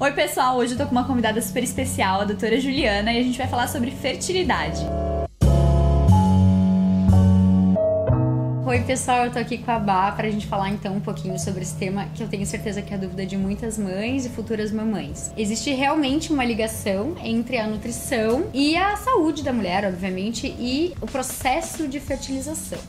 Oi pessoal, hoje eu tô com uma convidada super especial, a doutora Juliana, e a gente vai falar sobre fertilidade. Oi pessoal, eu tô aqui com a Bá pra gente falar então um pouquinho sobre esse tema que eu tenho certeza que é a dúvida de muitas mães e futuras mamães. Existe realmente uma ligação entre a nutrição e a saúde da mulher, obviamente, e o processo de fertilização.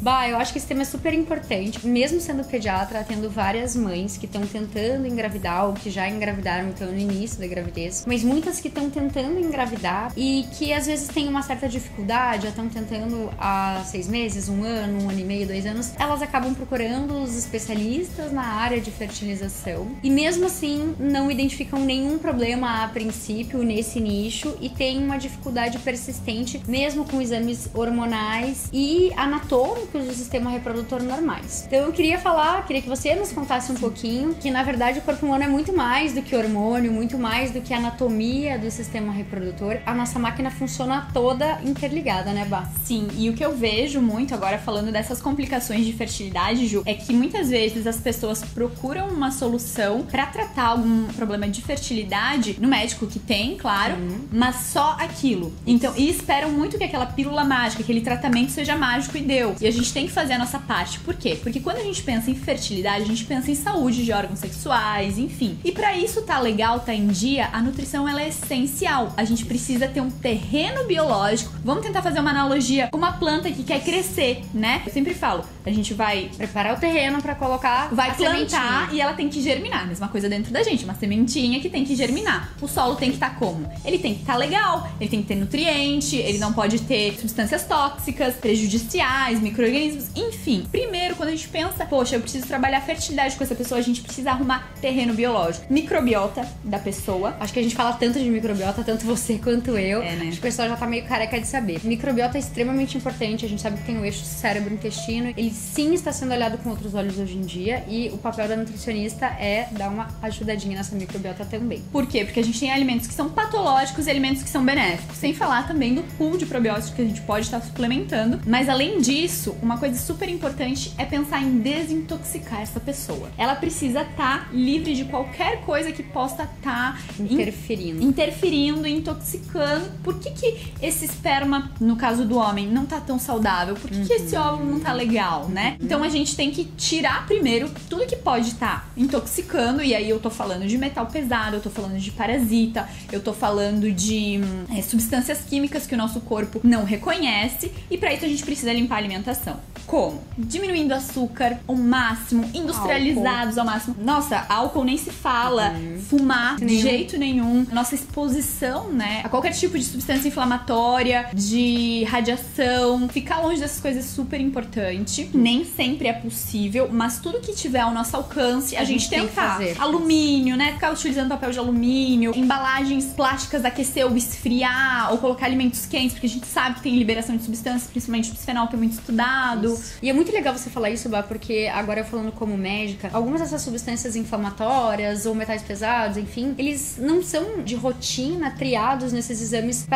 Bá, eu acho que esse tema é super importante, mesmo sendo pediatra, tendo várias mães que estão tentando engravidar ou que já engravidaram então no início da gravidez, mas muitas que estão tentando engravidar e que às vezes têm uma certa dificuldade, já estão tentando há 6 meses, 1 ano, 1 ano e meio, 2 anos, elas acabam procurando os especialistas na área de fertilização e mesmo assim não identificam nenhum problema a princípio nesse nicho e tem uma dificuldade persistente mesmo com exames hormonais e anatômicos do sistema reprodutor normais. Então eu queria que você nos contasse um pouquinho que na verdade o corpo humano é muito mais do que hormônio, muito mais do que anatomia do sistema reprodutor. A nossa máquina funciona toda interligada, né, Bá? Sim, e o que eu vejo muito agora falando dessas complicações de fertilidade, Ju, é que muitas vezes as pessoas procuram uma solução pra tratar algum problema de fertilidade no médico que tem, claro, mas só aquilo. Então, e esperam muito que aquela pílula mágica, aquele tratamento seja mágico e deu. E a gente tem que fazer a nossa parte. Por quê? Porque quando a gente pensa em fertilidade, a gente pensa em saúde de órgãos sexuais, enfim. E pra isso tá legal, tá em dia, a nutrição ela é essencial. A gente precisa ter um terreno biológico. Vamos tentar fazer uma analogia com uma planta que quer crescer, né? Eu sempre falo, a gente vai preparar o terreno pra colocar, vai plantar e ela tem que germinar. Mesma coisa dentro da gente, uma sementinha que tem que germinar. O solo tem que estar como? Ele tem que estar legal, ele tem que ter nutriente, ele não pode ter substâncias tóxicas, prejudiciais, micro-organismos, enfim. Primeiro, quando a gente pensa, poxa, eu preciso trabalhar fertilidade com essa pessoa, a gente precisa arrumar terreno biológico. Microbiota da pessoa. Acho que a gente fala tanto de microbiota, tanto você quanto eu. Né? Acho que o pessoal já tá meio careca de saber. Microbiota é extremamente importante, a gente sabe que tem o eixo cérebro-intestino. Ele sim está sendo olhado com outros olhos hoje em dia e o papel da nutricionista é dar uma ajudadinha nessa microbiota também. Por quê? Porque a gente tem alimentos que são patológicos e alimentos que são benéficos. Sem falar também do pool de probióticos que a gente pode estar suplementando. Mas além disso, uma coisa super importante é pensar em desintoxicar essa pessoa. Ela precisa estar livre de qualquer coisa que possa estar interferindo, intoxicando. Por que esse esperma, no caso do homem, não tá tão saudável? Por que esse óvulo não tá legal, né? Então a gente tem que tirar primeiro tudo que pode estar intoxicando, e aí eu tô falando de metal pesado, eu tô falando de parasita, eu tô falando de substâncias químicas que o nosso corpo não reconhece, e pra isso a gente precisa limpar a alimentação. Como? Diminuindo açúcar ao máximo, industrializados ao máximo. Nossa, álcool nem se fala, fumar de jeito nenhum. Nossa exposição, né, a qualquer tipo de substância inflamatória, de radiação, ficar longe dessas coisas é super importante. Nem sempre é possível, mas tudo que tiver ao nosso alcance, a gente tem que fazer. Alumínio, né, ficar utilizando papel de alumínio, embalagens plásticas, aquecer ou esfriar, ou colocar alimentos quentes, porque a gente sabe que tem liberação de substâncias, principalmente o bisfenol, que é muito estudado. Isso. E é muito legal você falar isso, Bá, porque agora eu falando como médica, algumas dessas substâncias inflamatórias ou metais pesados, enfim, eles não são de rotina triados nesses exames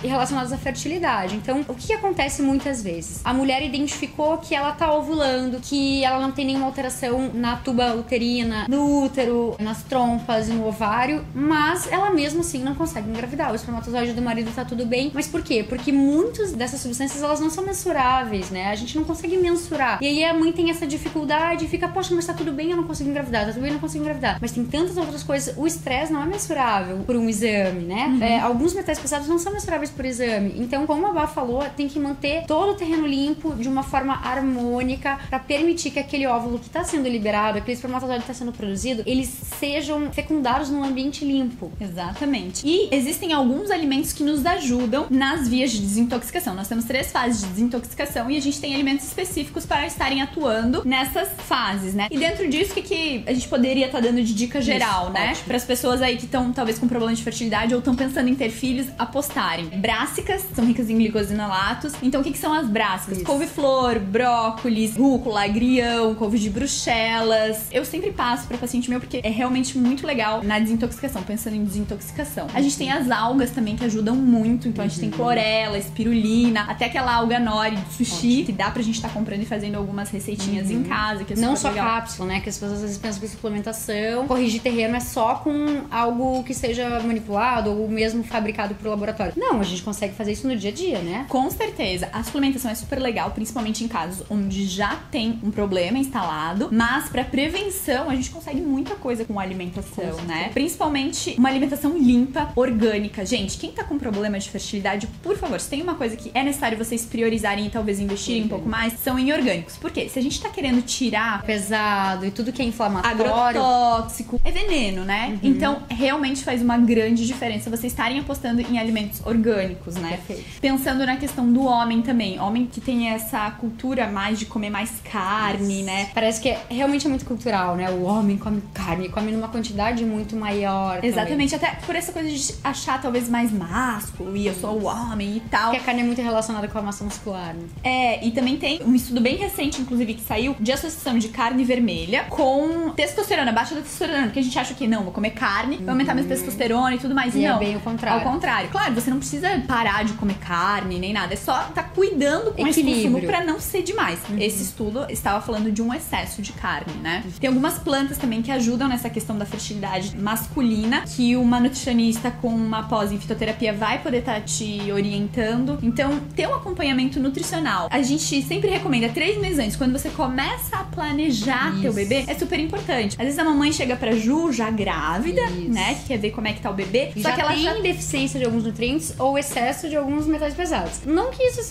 relacionados à fertilidade. Então, o que acontece muitas vezes? A mulher identificou que ela tá ovulando, que ela não tem nenhuma alteração na tuba uterina, no útero, nas trompas e no ovário, mas ela mesmo assim não consegue engravidar. O espermatozoide do marido tá tudo bem. Mas por quê? Porque muitas dessas substâncias, elas não são mensuráveis, né? A gente não consegue mensurar. E aí a mãe tem essa dificuldade e fica, poxa, mas tá tudo bem, eu não consigo engravidar, tá tudo bem, eu não consigo engravidar. Mas tem tantas outras coisas. O estresse não é mensurável por um exame, né? Alguns metais pesados não são mensuráveis por exame. Então, como a Bá falou, tem que manter todo o terreno limpo de uma forma harmônica pra permitir que aquele óvulo que tá sendo liberado, aquele espermatozoide que tá sendo produzido, eles sejam fecundados num ambiente limpo. Exatamente. E existem alguns alimentos que nos ajudam nas vias de desintoxicação. Nós temos 3 fases de desintoxicação e a gente tem alimentos específicos para estarem atuando nessas fases, né? E dentro disso, o que a gente poderia estar dando de dica geral, né? Para as pessoas aí que estão talvez com problema de fertilidade ou estão pensando em ter filhos, apostarem. Brássicas são ricas em glicosinolatos. Então, o que são as brássicas? Couve-flor, brócolis, rúcula, agrião, couve de bruxelas. Eu sempre passo para paciente meu porque é realmente muito legal na desintoxicação, pensando em desintoxicação. A gente tem as algas também que ajudam muito. Então, a gente tem clorela, espirulina, até aquela alga nori de sushi, que dá pra gente tá comprando e fazendo algumas receitinhas em casa, que é Não super só legal. cápsula, né? Que as pessoas às vezes pensam que suplementação, corrigir terreno é só com algo que seja manipulado ou mesmo fabricado por laboratório. Não, a gente consegue fazer isso no dia a dia, né? Com certeza, a suplementação é super legal, principalmente em casos onde já tem um problema instalado, mas pra prevenção a gente consegue muita coisa com alimentação, né? Principalmente uma alimentação limpa, orgânica. Gente, quem tá com problema de fertilidade, por favor, se tem uma coisa que é necessário vocês priorizarem e talvez investirem um pouco mais, são em orgânicos. Por quê? Se a gente tá querendo tirar Pesado e tudo que é inflamatório, agrotóxico, é veneno, né? Então, realmente faz uma grande diferença vocês estarem apostando em alimentos orgânicos, né? Perfeito. Pensando na questão do homem também. Homem que tem essa cultura mais de comer mais carne, né? Parece que realmente é muito cultural, né? O homem come carne, come numa quantidade muito maior. Exatamente, até por essa coisa de achar talvez mais másculo e eu sou o homem e tal. Porque a carne é muito relacionada com a massa muscular, né? É, e também tem um estudo bem recente, inclusive, que saiu de associação de carne vermelha com testosterona, baixa da testosterona, porque a gente acha que não, vou comer carne, vai aumentar minha testosterona e tudo mais. E não, é bem o contrário. Ao contrário. Claro, você não precisa parar de comer carne nem nada, é só tá cuidando com esse Equilíbrio. consumo pra não ser demais. Esse estudo estava falando de um excesso de carne, né? Tem algumas plantas também que ajudam nessa questão da fertilidade masculina, que uma nutricionista com uma pós em fitoterapia vai poder estar te orientando. Então, ter um acompanhamento nutricional. A gente sempre recomenda 3 meses antes, quando você começa a planejar teu bebê, é super importante. Às vezes a mamãe chega pra Ju já grávida, né? Que quer ver como é que tá o bebê. E Só já que ela tem deficiência de alguns nutrientes ou excesso de alguns metais pesados. Não que isso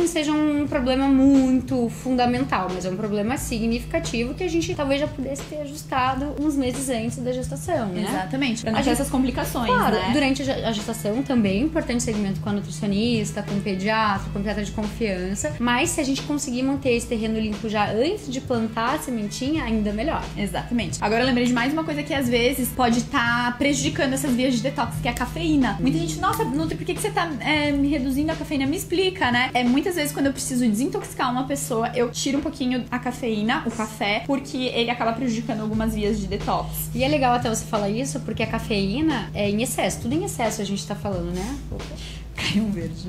seja um problema muito fundamental, mas é um problema significativo que a gente talvez já pudesse ter ajustado uns meses antes da gestação, né? Exatamente, pra não ter essas complicações, Claro, né? durante a gestação também é importante segmento com a nutricionista, com o pediatra, com o pediatra de confiança, mas se a gente conseguir manter esse terreno limpo já antes de plantar a sementinha, ainda melhor. Exatamente. Agora eu lembrei de mais uma coisa que às vezes pode estar prejudicando essas vias de detox, que é a cafeína. Muita gente, nossa, Nutri, por que você tá me reduzindo a cafeína? Me explica, né? Muitas vezes quando eu preciso desintoxicar uma pessoa, eu tiro um pouquinho a cafeína, o café, porque ele acaba prejudicando algumas vias de detox. E é legal até você falar isso, porque a cafeína é em excesso. Tudo em excesso a gente tá falando, né? Caiu um verde.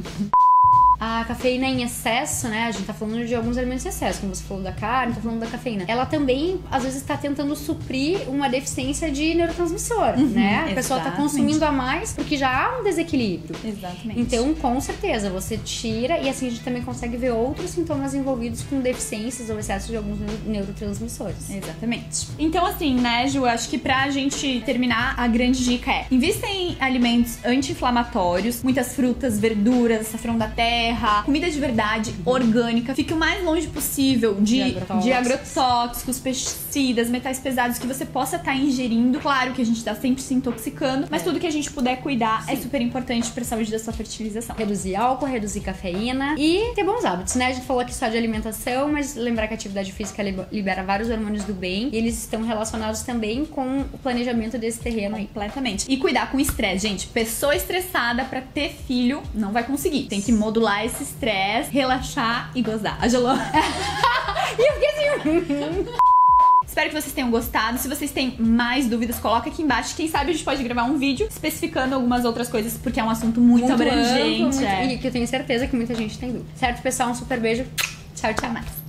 A cafeína em excesso, né? A gente tá falando de alguns alimentos em excesso, como você falou da carne, tá falando da cafeína. Ela também, às vezes, tá tentando suprir uma deficiência de neurotransmissor, né? A pessoa tá consumindo a mais porque já há um desequilíbrio. Exatamente. Então, com certeza, você tira e assim a gente também consegue ver outros sintomas envolvidos com deficiências ou excesso de alguns neurotransmissores. Exatamente. Então, assim, né, Ju, acho que pra gente terminar, a grande dica é: invista em alimentos anti-inflamatórios, muitas frutas, verduras, açafrão da terra, comida de verdade, orgânica. Fique o mais longe possível de agrotóxicos, pesticidas, metais pesados que você possa estar ingerindo. Claro que a gente tá sempre se intoxicando, mas tudo que a gente puder cuidar é super importante pra saúde da sua fertilização. Reduzir álcool, reduzir cafeína e ter bons hábitos, né? A gente falou aqui só de alimentação, mas lembrar que a atividade física libera vários hormônios do bem e eles estão relacionados também com o planejamento desse terreno aí. Completamente. E cuidar com o estresse, gente. Pessoa estressada pra ter filho não vai conseguir. Tem que modular esse estresse, relaxar e gozar. A Gelô. E eu fiquei assim... Espero que vocês tenham gostado. Se vocês têm mais dúvidas, coloca aqui embaixo. Quem sabe a gente pode gravar um vídeo especificando algumas outras coisas, porque é um assunto muito abrangente. E que eu tenho certeza que muita gente tem dúvida. Certo, pessoal? Um super beijo. Tchau, tchau. Mais.